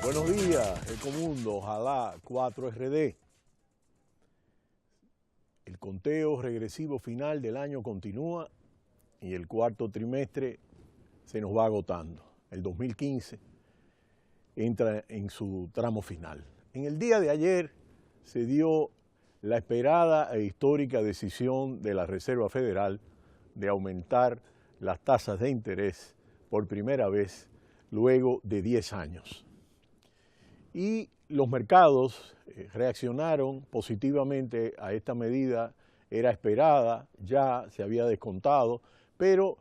Buenos días, Ecomundo, ojalá 4RD. El conteo regresivo final del año continúa y el cuarto trimestre se nos va agotando. El 2015 entra en su tramo final. En el día de ayer se dio la esperada e histórica decisión de la Reserva Federal de aumentar las tasas de interés por primera vez luego de 10 años. Y los mercados reaccionaron positivamente a esta medida, era esperada, ya se había descontado, pero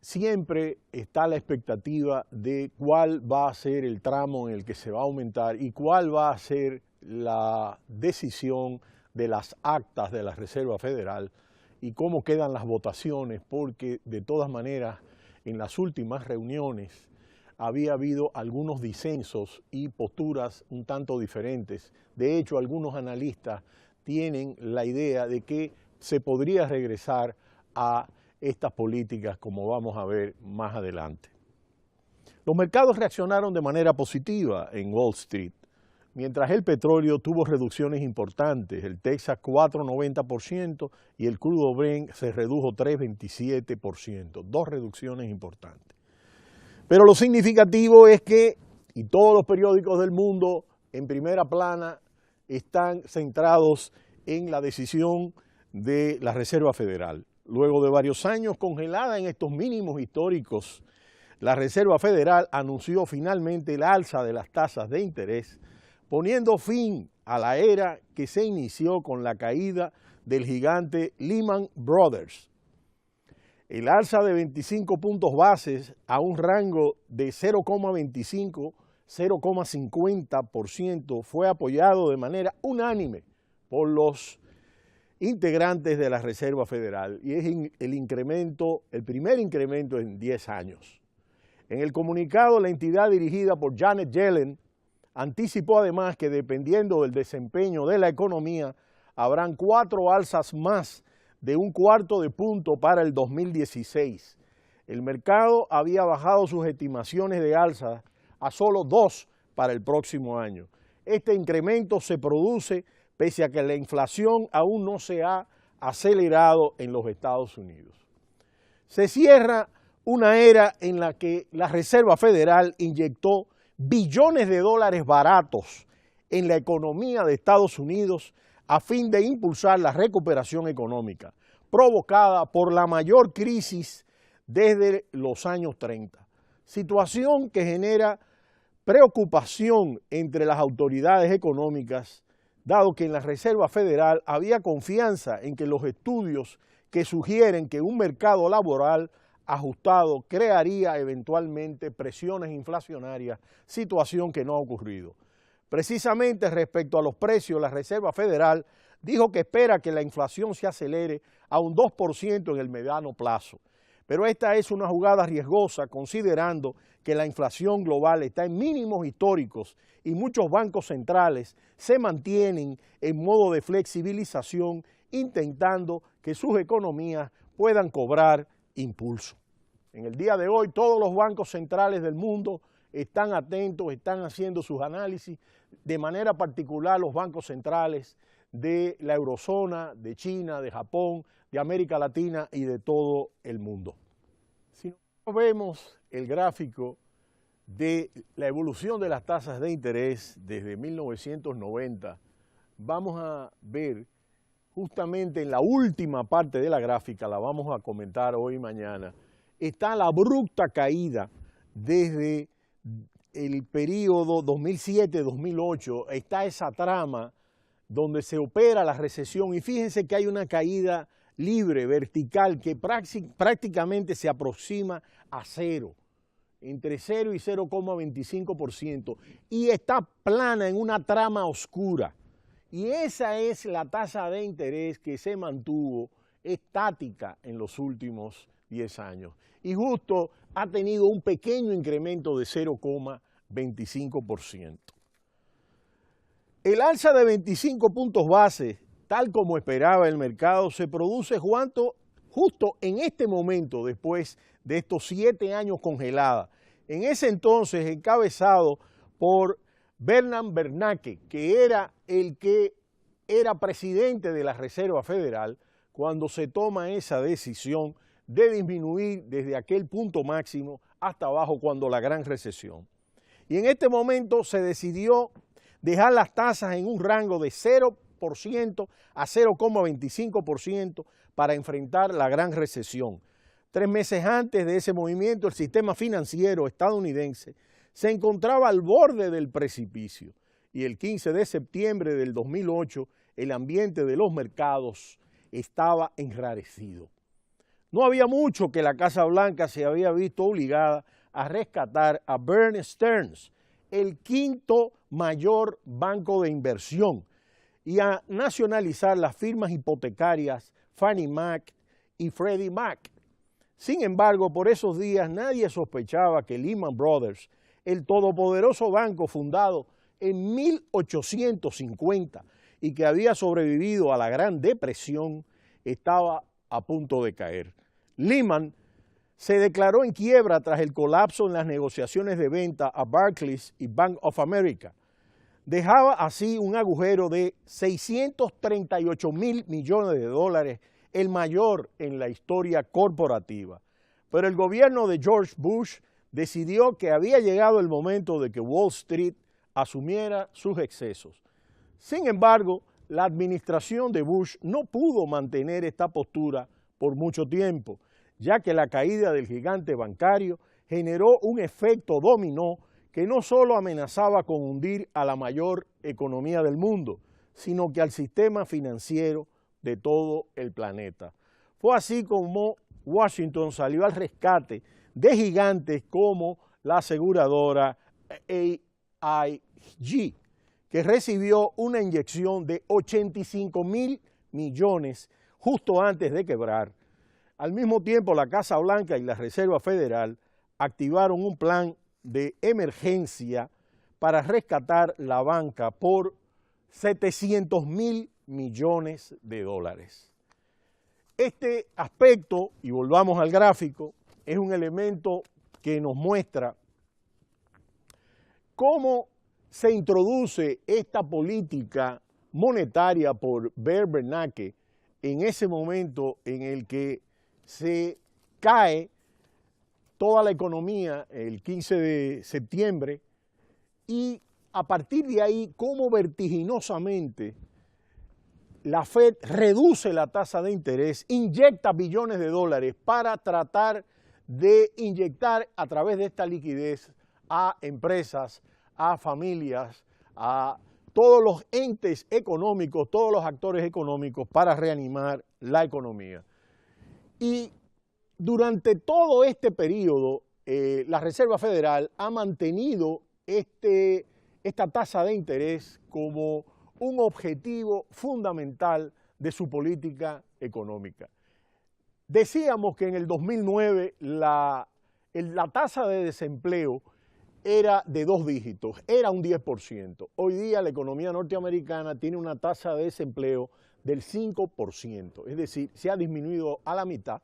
siempre está la expectativa de cuál va a ser el tramo en el que se va a aumentar y cuál va a ser la decisión de las actas de la Reserva Federal y cómo quedan las votaciones, porque de todas maneras en las últimas reuniones había habido algunos disensos y posturas un tanto diferentes. De hecho, algunos analistas tienen la idea de que se podría regresar a estas políticas, como vamos a ver más adelante. Los mercados reaccionaron de manera positiva en Wall Street, mientras el petróleo tuvo reducciones importantes, el Texas 4,90% y el crudo Brent se redujo 3,27%, dos reducciones importantes. Pero lo significativo es que, y todos los periódicos del mundo en primera plana están centrados en la decisión de la Reserva Federal. Luego de varios años congelada en estos mínimos históricos, la Reserva Federal anunció finalmente el alza de las tasas de interés, poniendo fin a la era que se inició con la caída del gigante Lehman Brothers. El alza de 25 puntos bases a un rango de 0,25-0,50% fue apoyado de manera unánime por los integrantes de la Reserva Federal y es el primer incremento en 10 años. En el comunicado, la entidad dirigida por Janet Yellen anticipó además que dependiendo del desempeño de la economía, habrán 4 alzas más de 1/4 de punto para el 2016. El mercado había bajado sus estimaciones de alza a solo 2 para el próximo año. Este incremento se produce pese a que la inflación aún no se ha acelerado en los Estados Unidos. Se cierra una era en la que la Reserva Federal inyectó billones de dólares baratos en la economía de Estados Unidos a fin de impulsar la recuperación económica, provocada por la mayor crisis desde los años 30. Situación que genera preocupación entre las autoridades económicas, dado que en la Reserva Federal había confianza en que los estudios que sugieren que un mercado laboral ajustado crearía eventualmente presiones inflacionarias, situación que no ha ocurrido. Precisamente respecto a los precios, la Reserva Federal dijo que espera que la inflación se acelere a un 2% en el mediano plazo. Pero esta es una jugada riesgosa considerando que la inflación global está en mínimos históricos y muchos bancos centrales se mantienen en modo de flexibilización intentando que sus economías puedan cobrar impulso. En el día de hoy todos los bancos centrales del mundo están atentos, están haciendo sus análisis, de manera particular los bancos centrales de la eurozona, de China, de Japón, de América Latina y de todo el mundo. Si nosotros vemos el gráfico de la evolución de las tasas de interés desde 1990, vamos a ver justamente en la última parte de la gráfica, la vamos a comentar hoy y mañana, está la abrupta caída desde el periodo 2007-2008, está esa trama donde se opera la recesión y fíjense que hay una caída libre, vertical, que prácticamente se aproxima a cero, entre 0 y 0,25%, y está plana en una trama oscura. Y esa es la tasa de interés que se mantuvo estática en los últimos 10 años. Y justo ha tenido un pequeño incremento de 0,25%. El alza de 25 puntos base, tal como esperaba el mercado, se produce justo en este momento, después de estos 7 años congelada. En ese entonces, encabezado por Bernard Bernanke, que era el que era presidente de la Reserva Federal cuando se toma esa decisión de disminuir desde aquel punto máximo hasta abajo cuando la gran recesión. Y en este momento se decidió dejar las tasas en un rango de 0% a 0,25% para enfrentar la gran recesión. 3 meses antes de ese movimiento, el sistema financiero estadounidense se encontraba al borde del precipicio y el 15 de septiembre del 2008 el ambiente de los mercados estaba enrarecido. No había mucho que la Casa Blanca se había visto obligada a rescatar a Bear Stearns, el quinto mayor banco de inversión, y a nacionalizar las firmas hipotecarias Fannie Mac y Freddie Mac. Sin embargo, por esos días nadie sospechaba que Lehman Brothers, el todopoderoso banco fundado en 1850 y que había sobrevivido a la Gran Depresión, estaba a punto de caer. Lehman se declaró en quiebra tras el colapso en las negociaciones de venta a Barclays y Bank of America. Dejaba así un agujero de 638.000 millones de dólares, el mayor en la historia corporativa. Pero el gobierno de George Bush decidió que había llegado el momento de que Wall Street asumiera sus excesos. Sin embargo, la administración de Bush no pudo mantener esta postura por mucho tiempo, ya que la caída del gigante bancario generó un efecto dominó que no solo amenazaba con hundir a la mayor economía del mundo, sino que al sistema financiero de todo el planeta. Fue así como Washington salió al rescate de gigantes como la aseguradora AIG, que recibió una inyección de 85.000 millones justo antes de quebrar. Al mismo tiempo, la Casa Blanca y la Reserva Federal activaron un plan de emergencia para rescatar la banca por 700.000 millones de dólares. Este aspecto, y volvamos al gráfico, es un elemento que nos muestra cómo se introduce esta política monetaria por Bear Bernanke en ese momento en el que se cae toda la economía el 15 de septiembre y a partir de ahí cómo vertiginosamente la Fed reduce la tasa de interés, inyecta billones de dólares para tratar de inyectar a través de esta liquidez a empresas, a familias, a todos los entes económicos, todos los actores económicos para reanimar la economía. Y durante todo este periodo, la Reserva Federal ha mantenido esta tasa de interés como un objetivo fundamental de su política económica. Decíamos que en el 2009 la tasa de desempleo era de 2 dígitos, era un 10%. Hoy día la economía norteamericana tiene una tasa de desempleo del 5%, es decir, se ha disminuido a la mitad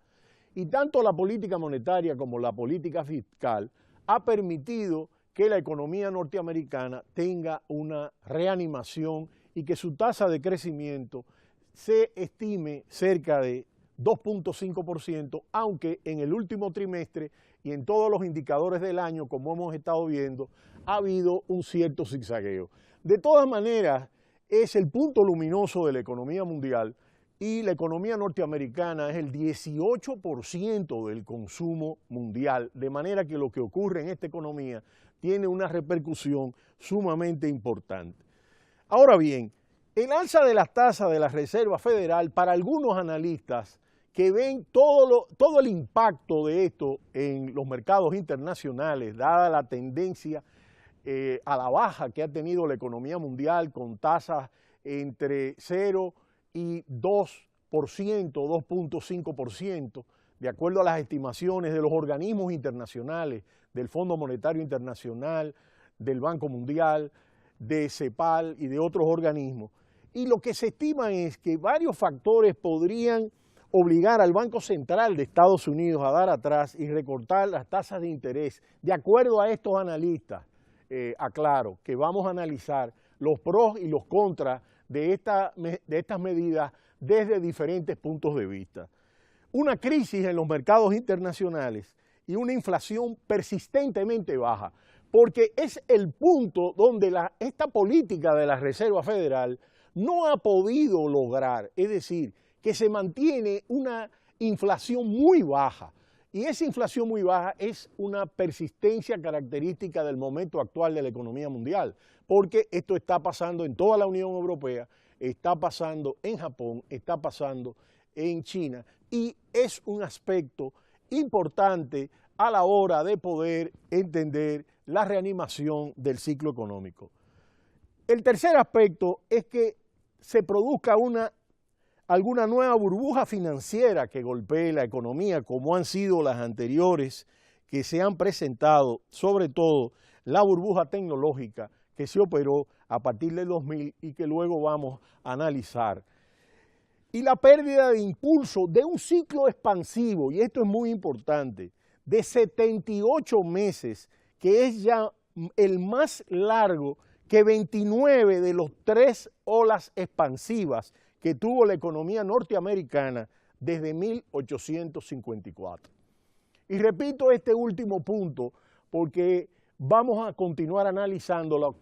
y tanto la política monetaria como la política fiscal ha permitido que la economía norteamericana tenga una reanimación y que su tasa de crecimiento se estime cerca de 2.5%, aunque en el último trimestre y en todos los indicadores del año, como hemos estado viendo, ha habido un cierto zigzagueo. De todas maneras, es el punto luminoso de la economía mundial y la economía norteamericana es el 18% del consumo mundial, de manera que lo que ocurre en esta economía tiene una repercusión sumamente importante. Ahora bien, el alza de las tasas de la Reserva Federal, para algunos analistas que ven todo el impacto de esto en los mercados internacionales, dada la tendencia a la baja que ha tenido la economía mundial con tasas entre 0 y 2%, 2.5%, de acuerdo a las estimaciones de los organismos internacionales, del Fondo Monetario Internacional, del Banco Mundial, de CEPAL y de otros organismos. Y lo que se estima es que varios factores podrían obligar al Banco Central de Estados Unidos a dar atrás y recortar las tasas de interés. De acuerdo a estos analistas, aclaro que vamos a analizar los pros y los contras de estas medidas desde diferentes puntos de vista. Una crisis en los mercados internacionales y una inflación persistentemente baja, porque es el punto donde esta política de la Reserva Federal no ha podido lograr, es decir, que se mantiene una inflación muy baja. Y esa inflación muy baja es una persistencia característica del momento actual de la economía mundial, porque esto está pasando en toda la Unión Europea, está pasando en Japón, está pasando en China, y es un aspecto importante a la hora de poder entender la reanimación del ciclo económico. El tercer aspecto es que se produzca alguna nueva burbuja financiera que golpee la economía, como han sido las anteriores que se han presentado, sobre todo la burbuja tecnológica que se operó a partir del 2000 y que luego vamos a analizar. Y la pérdida de impulso de un ciclo expansivo, y esto es muy importante, de 78 meses, que es ya el más largo que 29 de los 3 olas expansivas que tuvo la economía norteamericana desde 1854. Y repito este último punto porque vamos a continuar analizándolo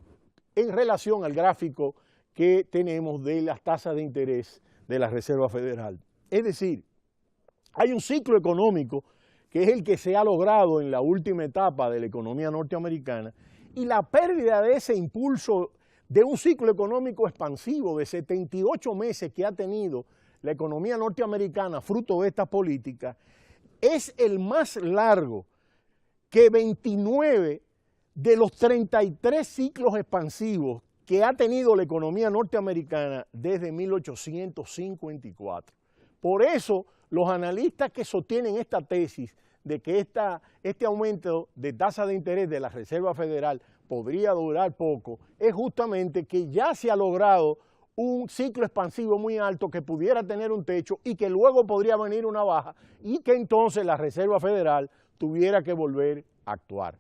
en relación al gráfico que tenemos de las tasas de interés de la Reserva Federal. Es decir, hay un ciclo económico que es el que se ha logrado en la última etapa de la economía norteamericana, y la pérdida de ese impulso de un ciclo económico expansivo de 78 meses que ha tenido la economía norteamericana fruto de esta política es el más largo que 29 de los 33 ciclos expansivos que ha tenido la economía norteamericana desde 1854. Por eso, los analistas que sostienen esta tesis de que este aumento de tasa de interés de la Reserva Federal podría durar poco, es justamente que ya se ha logrado un ciclo expansivo muy alto que pudiera tener un techo y que luego podría venir una baja y que entonces la Reserva Federal tuviera que volver a actuar.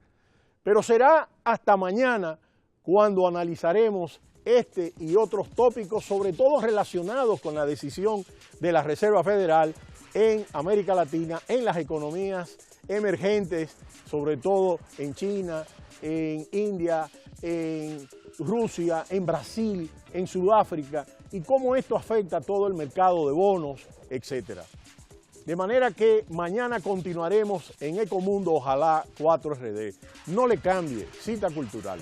Pero será hasta mañana cuando analizaremos este y otros tópicos, sobre todo relacionados con la decisión de la Reserva Federal en América Latina, en las economías emergentes, sobre todo en China, en India, en Rusia, en Brasil, en Sudáfrica, y cómo esto afecta a todo el mercado de bonos, etc. De manera que mañana continuaremos en Ecomundo, ojalá 4RD. No le cambie, cita cultural.